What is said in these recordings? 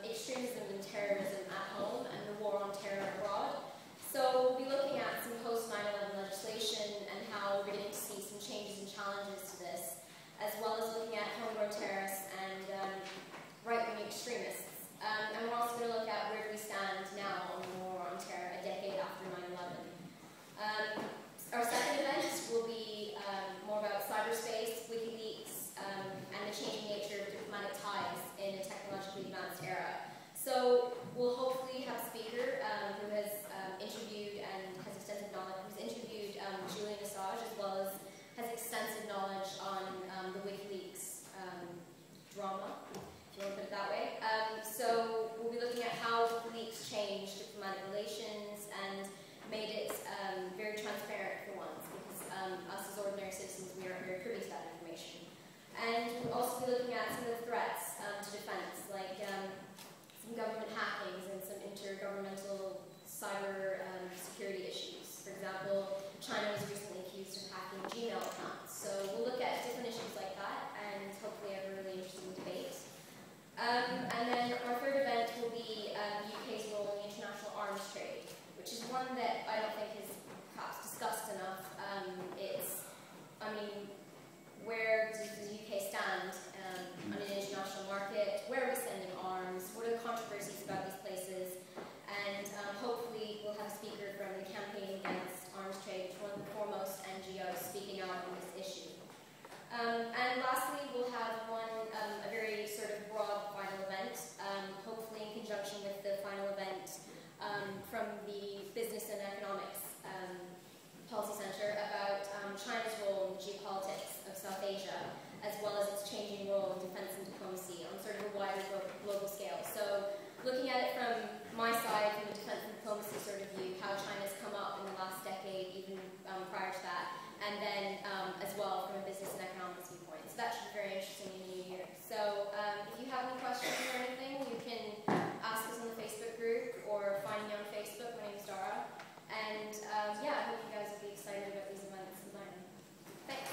extremism and terrorism at home and the war on terror abroad. So we'll be looking at some post-9/11 legislation and how we're beginning to see some changes and challenges to this, as well as looking at homegrown terrorists and right-wing extremists. And we're also going to look at where do we stand now on the war on terror a decade after 9/11. Our second event will be more about cyberspace, WikiLeaks, and the changing nature of diplomatic ties in a technologically advanced era. So we'll hopefully have a speaker who has interviewed and has extensive knowledge, who's interviewed Julian Assange, as well as has extensive knowledge on the WikiLeaks drama, if you want to put it that way. So we'll be looking at how WikiLeaks changed diplomatic relations and made it very transparent for once, because us as ordinary citizens, we aren't very privy to that information. And we'll also be looking at some of the threats to defense, like some government hackings and some intergovernmental cyber security issues. For example, China was recently accused of hacking Gmail accounts. So we'll look at different issues like that and hopefully have a really interesting debate. And then our third event will be the UK's role in the international arms trade, which is one that I don't think is perhaps discussed enough. Where does the UK stand on an international market? Where are we sending arms? What are the controversies about these places? And hopefully we'll have a speaker from the Campaign Against Arms Trade, which is one of the foremost NGOs speaking out on this issue. And lastly, we'll have a very sort of broad final event, hopefully in conjunction with the final event from the Business and Economics Policy Centre about China's role in the geopolitics of South Asia, as well as its changing role in defence and diplomacy on sort of a wider global scale. So looking at it from my side, from a defence and diplomacy sort of view, how China's come up in the last decade, even prior to that, and then as well from a business and economics viewpoint. So that should be very interesting in the new year. So if you have any questions or anything, you can ask us on the Facebook group or find me on Facebook. My name is Dara. And yeah, I hope you guys will be excited about these events and learning. Thanks.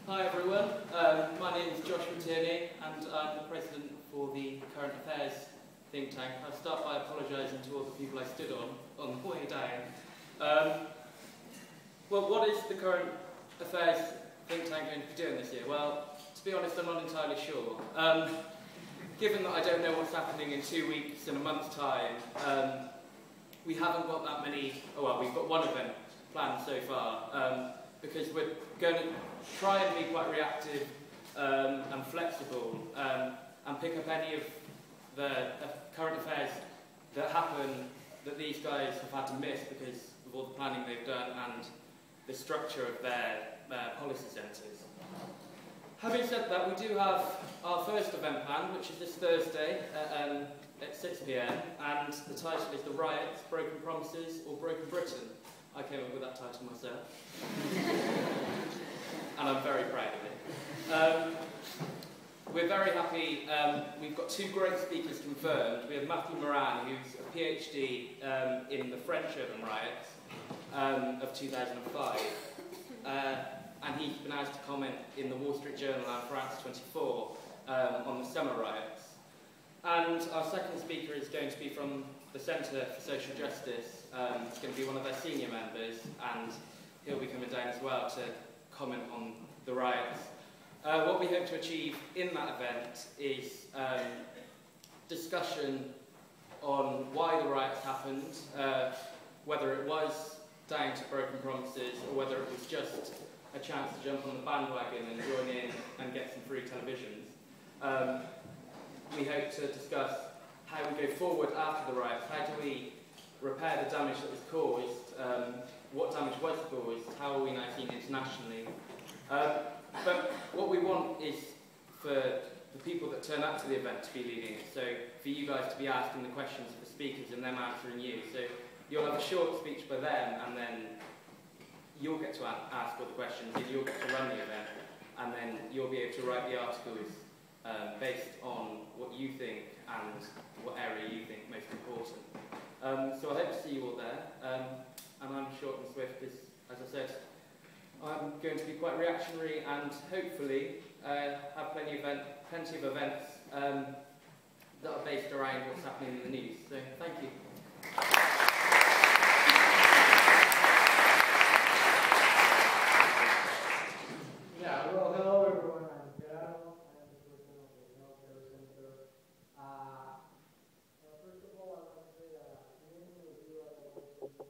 Hi everyone, my name is Tearney and I'm the president for the Current Affairs think tank. I'll start by apologising to all the people I stood on the way down. Well, what is the Current Affairs think tank going to be doing this year? Well, to be honest, I'm not entirely sure. Given that I don't know what's happening in 2 weeks and a month's time, we haven't got that many, well, we've got one event planned so far, because we're going to try and be quite reactive and flexible, and pick up any of the current affairs that happen that these guys have had to miss because of all the planning they've done and the structure of their policy centres. Having said that, we do have our first event planned, which is this Thursday at 6 PM, and the title is The Riots, Broken Promises or Broken Britain. I came up with that title myself. And I'm very proud of it. We're very happy. We've got two great speakers confirmed. We have Matthew Moran, who's a PhD in the French urban riots of 2005. And he's been asked to comment in the Wall Street Journal and France 24 on the summer riots. And our second speaker is going to be from the Centre for Social Justice. It's going to be one of their senior members, and he'll be coming down as well to comment on the riots. What we hope to achieve in that event is discussion on why the riots happened, whether it was down to broken promises or whether it was just a chance to jump on the bandwagon and join in and get some free televisions. We hope to discuss how we go forward after the riots. How do we repair the damage that was caused? What damage was caused? How are we now seen internationally? But what we want is for the people that turn up to the event to be leading it. So for you guys to be asking the questions of the speakers and them answering you. So you'll have a short speech by them, and then you'll get to ask all the questions, and you'll get to run the event, and then you'll be able to write the articles based on what you think and what area you think most important. So I hope to see you all there, and I'm short and swift because, as I said, going to be quite reactionary and hopefully have plenty of events that are based around what's happening in the news. So thank you. Yeah, well, hello everyone. I'm Gerardo. I'm the president of the Healthcare Center. First of all, I want to say that many of you are also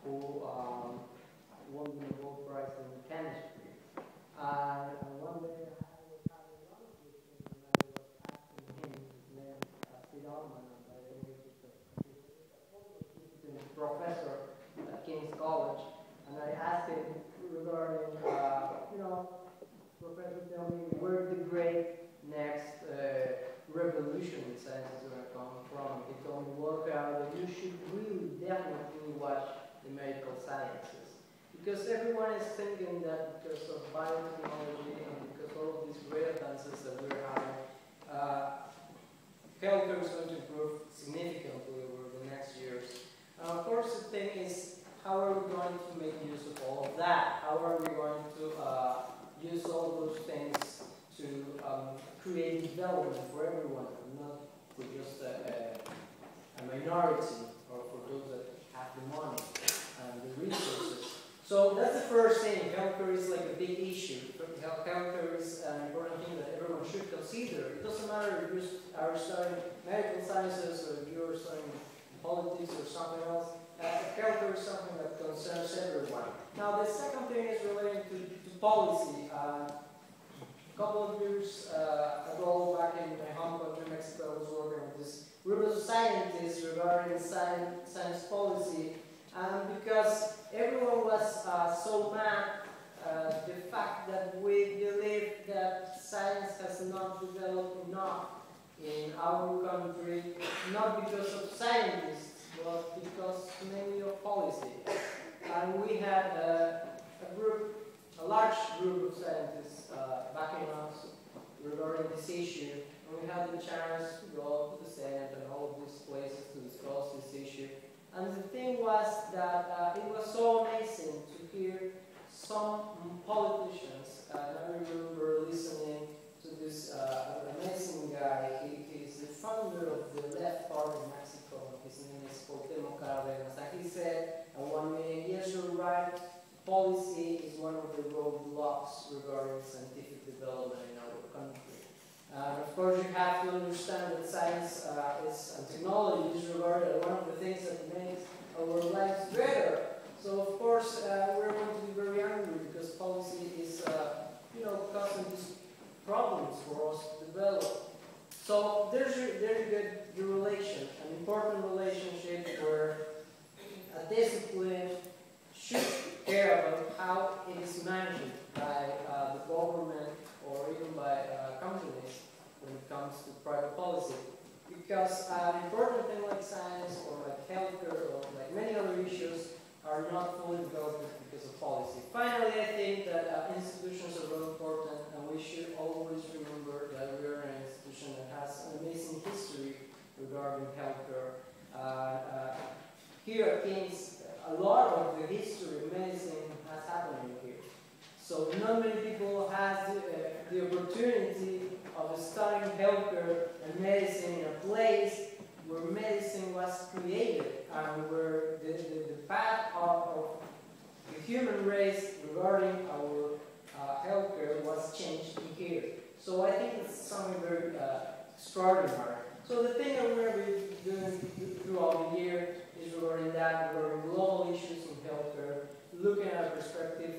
who won the Nobel Prize in chemistry. And one day I was having lunch with him and I was asking him, his name is Sebastiaan, and by the way, he's a professor at King's College, and I asked him regarding, Professor, tell me where the great next revolution in science is going to come from. He told me, well, Gerardo, you should really definitely watch the medical sciences. Because everyone is thinking that because of biotechnology and because of all of these great advances that we're having, healthcare is going to improve significantly over the next years. And of course, the thing is, how are we going to make use of all of that? How are we going to use all those things to create development for everyone, and not for just a minority, or for those that have the money and the resources. So that's the first thing. Healthcare is like a big issue. Healthcare is an important thing that everyone should consider. It doesn't matter if you are studying medical sciences or if you're studying politics or something else. Healthcare is something that concerns everyone. Now, the second thing is related to policy. A couple of years ago, back in my home country, Mexico, I was working with this group of scientists regarding science policy. And because everyone was so mad the fact that we believe that science has not developed enough in our country, not because of scientists, but because mainly of policy. And we had a large group of scientists backing us regarding this issue. And we had the chance to go to the Senate and all of these places to discuss this issue. And the thing was that it was so amazing to hear some politicians, and I remember listening to this amazing guy. He is the founder of the left party in Mexico. His name is Debrouwere. And he said at 1 minute, yes, you're right, policy is one of the roadblocks regarding scientific development in our country. Of course, you have to understand that science and technology is regarded as one of the things that makes our lives better. So, of course, we're going to be very angry because policy is, causing these problems for us to develop. So, there's your relation, an important relationship where a discipline should care about how it is managed by the government or even by companies when it comes to private policy. Because an important thing like science or like healthcare or like many other issues are not fully developed because of policy. Finally, I think that institutions are very important and we should always here at King's, a lot of the history of medicine has happened here. So not many people has the opportunity of studying healthcare and medicine in a place where medicine was created and where the path of the human race regarding our healthcare was changed in here. So I think it's something very extraordinary. So the thing that we're going to be doing throughout the year is regarding that, regarding global issues in healthcare, looking at a perspective